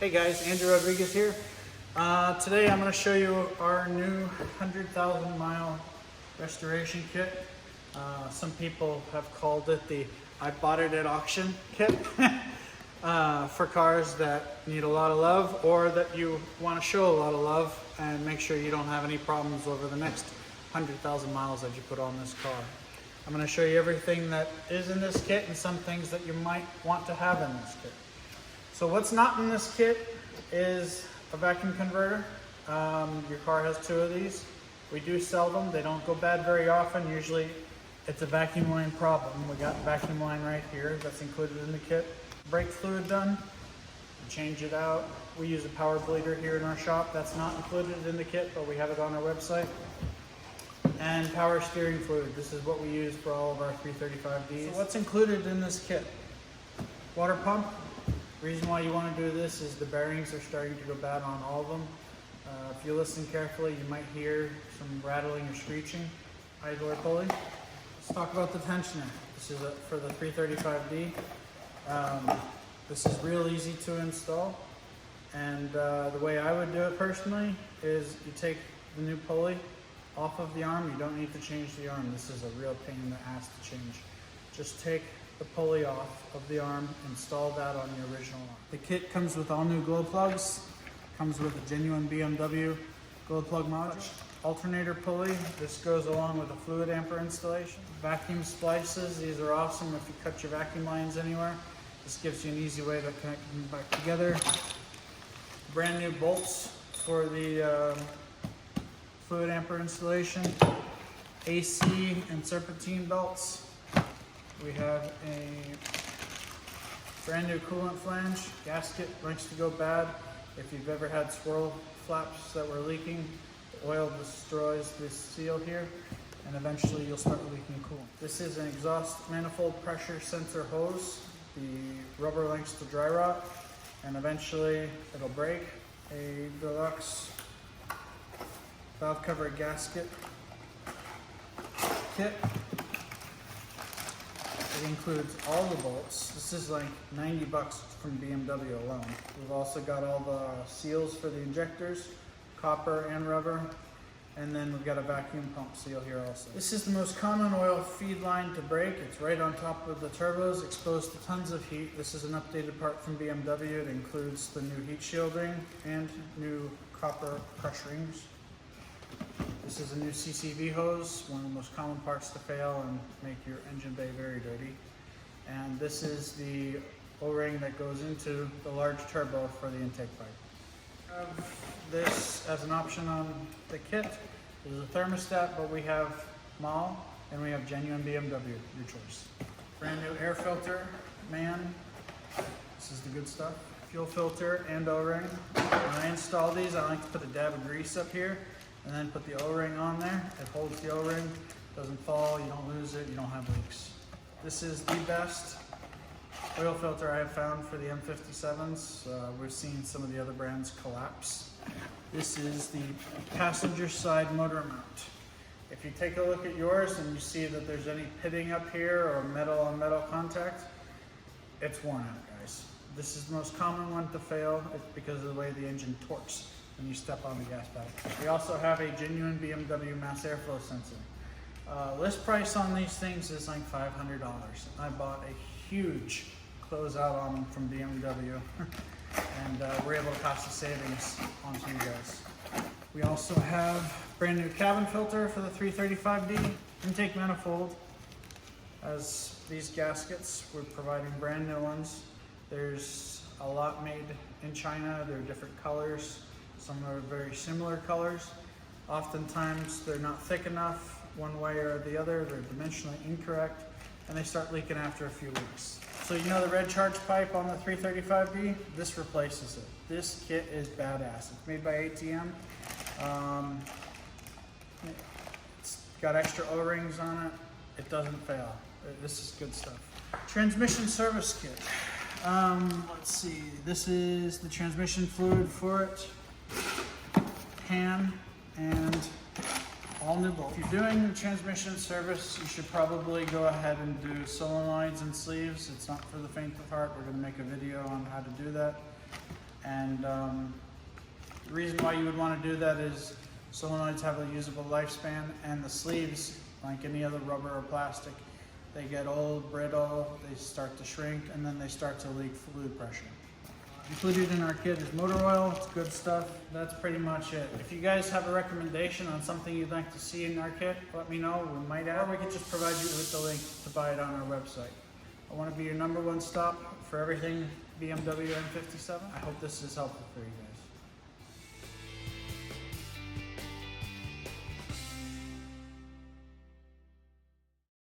Hey guys, Andrew Rodriguez here. Today I'm going to show you our new 100,000 mile restoration kit. Some people have called it the I bought it at auction kit for cars that need a lot of love or that you want to show a lot of love and make sure you don't have any problems over the next 100,000 miles that you put on this car. I'm going to show you everything that is in this kit and some things that you might want to have in this kit. So what's not in this kit is a vacuum converter. Your car has two of these. We do sell them. They don't go bad very often. Usually it's a vacuum line problem. We got the vacuum line right here that's included in the kit. Brake fluid done. Change it out. We use a power bleeder here in our shop. That's not included in the kit, but we have it on our website. And power steering fluid. This is what we use for all of our 335Ds. So what's included in this kit? Water pump. The reason why you want to do this is the bearings are starting to go bad on all of them. If you listen carefully, you might hear some rattling or screeching. Idler pulley. Let's talk about the tensioner. This is for the 335D. This is real easy to install. And the way I would do it personally is you take the new pulley off of the arm. You don't need to change the arm. This is a real pain in the ass to change. Just take the pulley off of the arm, install that on the original arm. The kit comes with all new glow plugs, comes with a genuine BMW glow plug module. Alternator pulley, this goes along with a fluid amper installation. Vacuum splices, these are awesome if you cut your vacuum lines anywhere. This gives you an easy way to connect them back together. Brand new bolts for the fluid amper installation. AC and serpentine belts. We have a brand new coolant flange. Gasket likes to go bad. If you've ever had swirl flaps that were leaking, the oil destroys this seal here and eventually you'll start leaking coolant. This is an exhaust manifold pressure sensor hose. The rubber likes to dry rot and eventually it'll break. A deluxe valve cover gasket kit. It includes all the bolts. This is like 90 bucks from BMW alone. We've also got all the seals for the injectors, copper and rubber, and then we've got a vacuum pump seal here also. This is the most common oil feed line to break. It's right on top of the turbos, exposed to tons of heat. This is an updated part from BMW. It includes the new heat shielding and new copper crush rings. This is a new CCV hose, one of the most common parts to fail and make your engine bay very dirty. And this is the O-ring that goes into the large turbo for the intake pipe. This as an option on the kit is a thermostat, but we have MAL and we have genuine BMW, your choice. Brand new air filter, man. This is the good stuff. Fuel filter and O-ring. When I install these, I like to put a dab of grease up here and then put the O-ring on there. It holds the O-ring, doesn't fall, you don't lose it, you don't have leaks. This is the best oil filter I have found for the M57s. We've seen some of the other brands collapse. This is the passenger side motor mount. If you take a look at yours and you see that there's any pitting up here or metal on metal contact, it's worn out, guys. This is the most common one to fail. It's because of the way the engine torques when you step on the gas pedal. We also have a genuine BMW mass airflow sensor. List price on these things is like $500. I bought a huge closeout on them from BMW and we're able to pass the savings on to you guys. We also have brand new cabin filter for the 335D. Intake manifold as these gaskets. We're providing brand new ones. There's a lot made in China. They're different colors. Some are very similar colors. Oftentimes they're not thick enough one way or the other. They're dimensionally incorrect and they start leaking after a few weeks. So you know the red charge pipe on the 335D? This replaces it. This kit is badass. It's made by ATM. It's got extra O-rings on it. It doesn't fail. This is good stuff. Transmission service kit. Let's see. This is the transmission fluid for it. Pan and all new bolts. If you're doing transmission service, you should probably go ahead and do solenoids and sleeves. It's not for the faint of heart. We're going to make a video on how to do that. And the reason why you would want to do that is solenoids have a usable lifespan, and the sleeves, like any other rubber or plastic, they get old, brittle, they start to shrink, and then they start to leak fluid pressure. Included in our kit is motor oil. It's good stuff. That's pretty much it. If you guys have a recommendation on something you'd like to see in our kit, let me know. We might add, or we could just provide you with the link to buy it on our website. I want to be your #1 stop for everything BMW M57. I hope this is helpful for you guys.